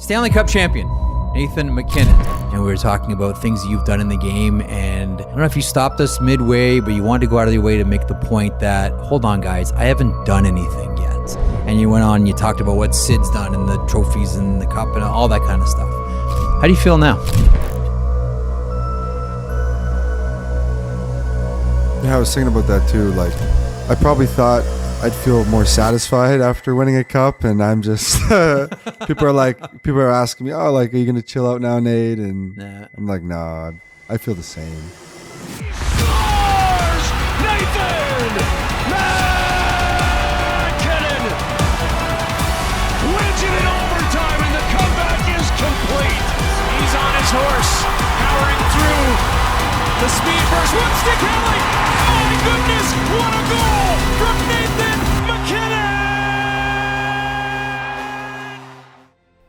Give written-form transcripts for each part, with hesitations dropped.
Stanley Cup champion, Nathan MacKinnon. And we were talking about things you've done in the game, and I don't know if you stopped us midway, but you wanted to go out of your way to make the point that, hold on guys, I haven't done anything yet. And you went on and you talked about what Sid's done and the trophies and the cup and all that kind of stuff. How do you feel now? Yeah, I was thinking about that too. Like, I probably thought I'd feel more satisfied after winning a cup, and I'm just people are asking me, "Oh, like, are you gonna chill out now, Nate?" And I'm like, "Nah, I feel the same." Scores! Nathan MacKinnon wins it in overtime, and the comeback is complete. He's on his horse, powering through the speed burst. One stick alley. Oh my goodness! What a goal from Nathan MacKinnon!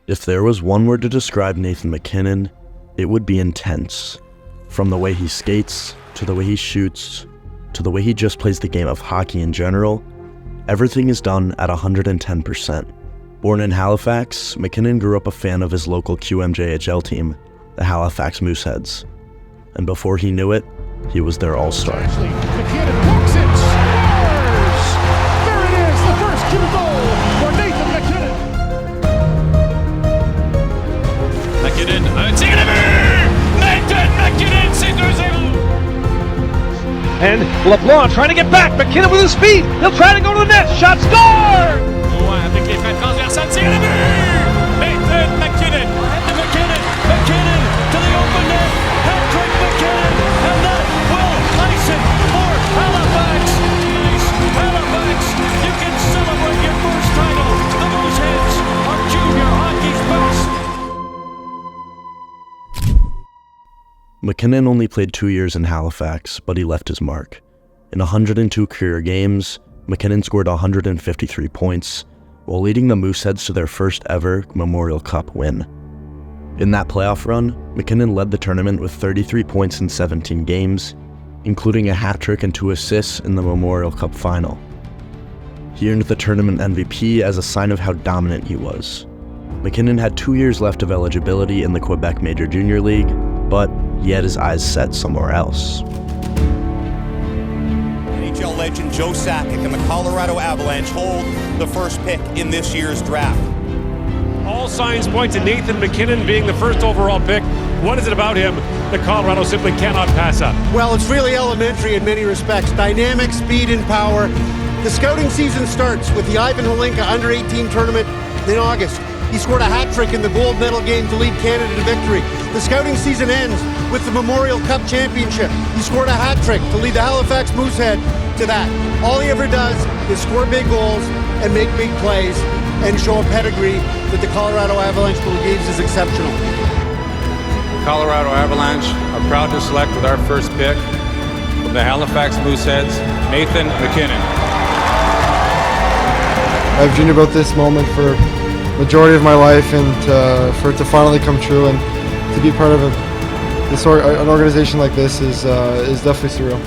If there was one word to describe Nathan MacKinnon, it would be intense. From the way he skates, to the way he shoots, to the way he just plays the game of hockey in general, everything is done at 110%. Born in Halifax, McKinnon grew up a fan of his local QMJHL team, the Halifax Mooseheads. And before he knew it, he was their all-star. McKinnon books it, scores! There it is, the first Q goal for Nathan MacKinnon. McKinnon, c'est Nathan MacKinnon, c'est 2-0. And LeBlanc trying to get back. McKinnon with his speed. He'll try to go to the net. Shot, score! Loin avec les freins transversales, c'est le but! Nathan MacKinnon, and McKinnon to the open net. Hat-trick McKinnon, and that will ice it for Halifax. Nice, Halifax, you can celebrate your first title. The Mooseheads are junior hockey's best. McKinnon only played 2 years in Halifax, but he left his mark. In 102 career games, McKinnon scored 153 points, while leading the Mooseheads to their first ever Memorial Cup win. In that playoff run, McKinnon led the tournament with 33 points in 17 games, including a hat-trick and 2 assists in the Memorial Cup final. He earned the tournament MVP as a sign of how dominant he was. McKinnon had 2 years left of eligibility in the Quebec Major Junior League, but he had his eyes set somewhere else. NHL legend Joe Sakic and the Colorado Avalanche hold the first pick in this year's draft. All signs point to Nathan MacKinnon being the first overall pick. What is it about him that Colorado simply cannot pass up? Well, it's really elementary in many respects. Dynamic, speed, and power. The scouting season starts with the Ivan Holinka Under-18 tournament in August. He scored a hat-trick in the gold medal game to lead Canada to victory. The scouting season ends with the Memorial Cup Championship. He scored a hat-trick to lead the Halifax Moosehead to that. All he ever does is score big goals and make big plays and show a pedigree that the Colorado Avalanche believes is exceptional. Colorado Avalanche are proud to select with our first pick from the Halifax Mooseheads, Nathan MacKinnon. I've dreamed about this moment for majority of my life, and for it to finally come true and to be part of an organization like this is definitely surreal.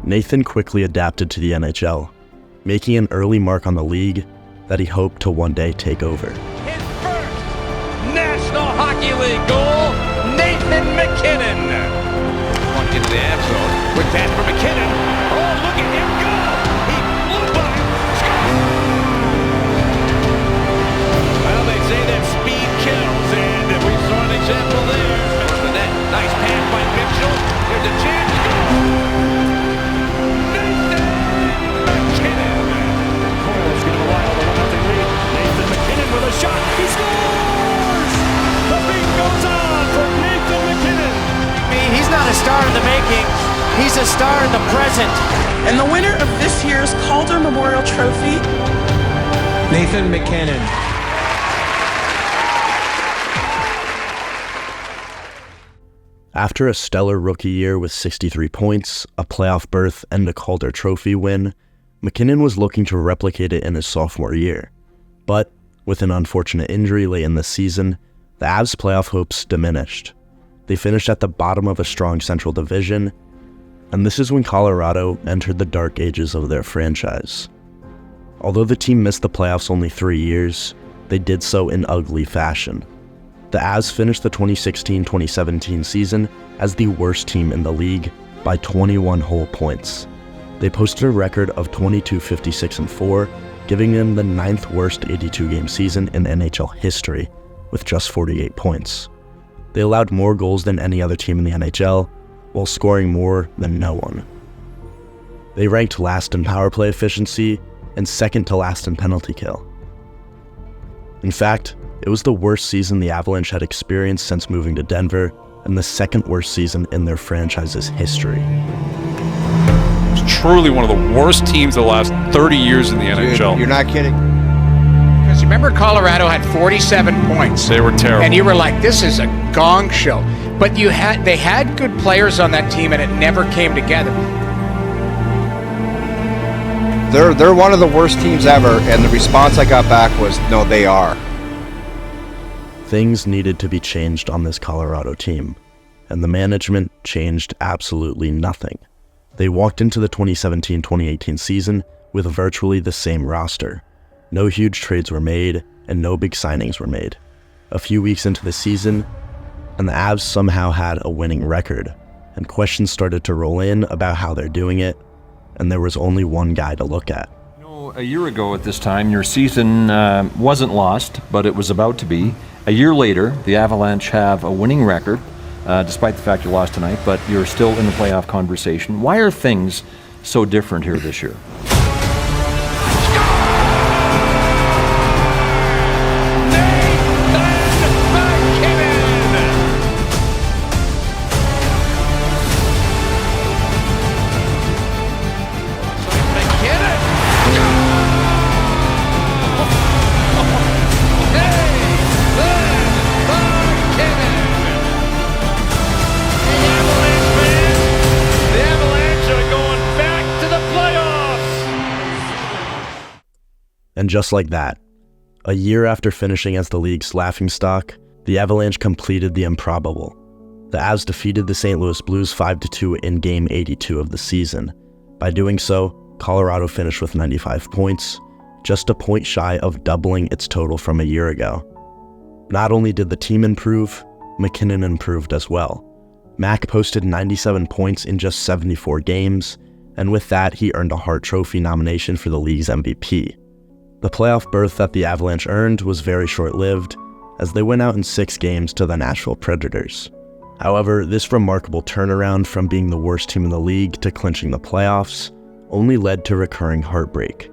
Nathan quickly adapted to the NHL, making an early mark on the league that he hoped to one day take over. His first National Hockey League goal, Nathan MacKinnon. One into the end zone. With that for MacKinnon. Oh, look at him go! He blew by. Well, they say that speed kills, and we saw an example there. The net. Nice pass by Mitchell. There's a chance. Nathan MacKinnon. Cole's going to rely on the 1-0 lead. Nathan MacKinnon with a shot. He scores! The beat goes on for Nathan MacKinnon. He's not a star in the making. He's a star in the present. And the winner of this year's Calder Memorial Trophy, Nathan MacKinnon. After a stellar rookie year with 63 points, a playoff berth, and a Calder Trophy win, McKinnon was looking to replicate it in his sophomore year. But with an unfortunate injury late in the season, the Avs' playoff hopes diminished. They finished at the bottom of a strong Central Division, and this is when Colorado entered the dark ages of their franchise. Although the team missed the playoffs only 3 years, they did so in ugly fashion. The Avs finished the 2016-2017 season as the worst team in the league by 21 whole points. They posted a record of 22-56-4, giving them the 9th worst 82-game season in NHL history, with just 48 points. They allowed more goals than any other team in the NHL, while scoring more than no one. They ranked last in power play efficiency and second to last in penalty kill. In fact, it was the worst season the Avalanche had experienced since moving to Denver, and the second worst season in their franchise's history. It's truly one of the worst teams of the last 30 years in the NHL. You're not kidding. Because remember, Colorado had 47 points. They were terrible. And you were like, this is a gong show. But they had good players on that team, and it never came together. They're one of the worst teams ever, and the response I got back was, no, they are. Things needed to be changed on this Colorado team, and the management changed absolutely nothing. They walked into the 2017-2018 season with virtually the same roster. No huge trades were made, and no big signings were made. A few weeks into the season, and the Avs somehow had a winning record, and questions started to roll in about how they're doing it, and there was only one guy to look at. A year ago at this time, your season wasn't lost, but it was about to be. A year later, the Avalanche have a winning record, despite the fact you lost tonight, but you're still in the playoff conversation. Why are things so different here this year? And just like that, a year after finishing as the league's laughingstock, the Avalanche completed the improbable. The Avs defeated the St. Louis Blues 5-2 in Game 82 of the season. By doing so, Colorado finished with 95 points, just a point shy of doubling its total from a year ago. Not only did the team improve, McKinnon improved as well. Mac posted 97 points in just 74 games, and with that, he earned a Hart Trophy nomination for the league's MVP. The playoff berth that the Avalanche earned was very short-lived, as they went out in 6 games to the Nashville Predators. However, this remarkable turnaround from being the worst team in the league to clinching the playoffs only led to recurring heartbreak.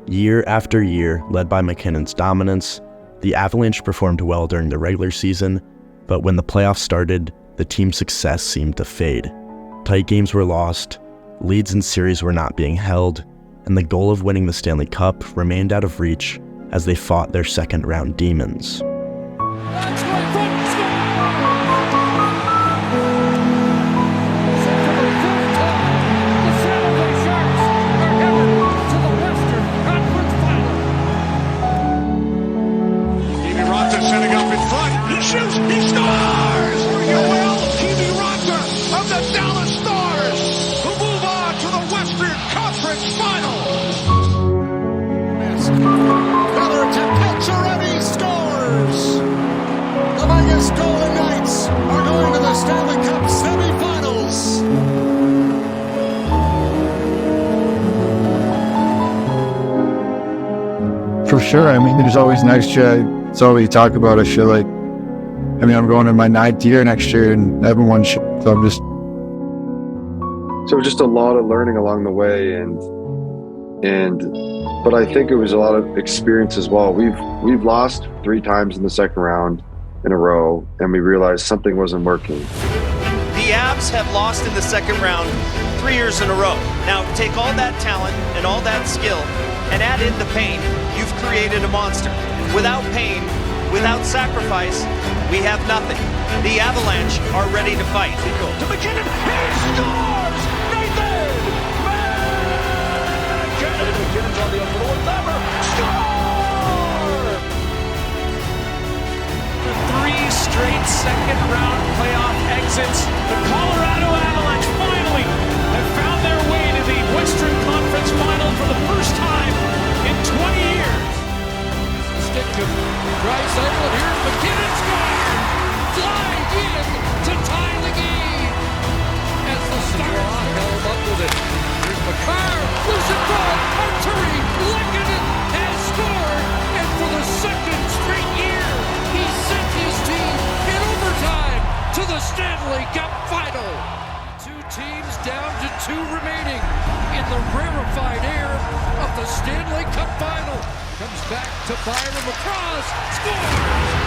Year after year, led by McKinnon's dominance, the Avalanche performed well during the regular season, but when the playoffs started, the team's success seemed to fade. Tight games were lost, leads in series were not being held, and the goal of winning the Stanley Cup remained out of reach as they fought their second-round demons. Setting up in front, he shoots, he scores! Yoel Kiviranta of the Dallas Stars, who move on to the Western Conference Finals. Miller to Pacioretty scores! The Vegas Golden Knights are going to the Stanley Cup semifinals. For sure. I mean, there's always nice it's all we talk about. I feel like, I mean, I'm going in my 9th year next year, and everyone should. So just a lot of learning along the way, but I think it was a lot of experience as well. We've lost 3 times in the second round in a row, and we realized something wasn't working. The Avs have lost in the second round 3 years in a row. Now take all that talent and all that skill and add in the pain. You've created a monster. Without pain, without sacrifice, we have nothing. The Avalanche are ready to fight. To McKinnon, he scores! Nathan MacKinnon! McKinnon's on the open door, lever, score! 3 straight second-round playoff exits. The Colorado Avalanche finally have found their way to the Western Conference Final for the first time in 20 years. stick of Draisaitl, and here's McKinnon scored! Flying in to tie the game! As the Stars held up with it. Here's McCarr, loose in front, Arturi, McKinnon has scored! And for the second straight year, he sent his team in overtime to the Stanley Cup final. Two teams down to two remaining in the rarefied air of the Stanley Cup final. Comes back to Byram across, scores!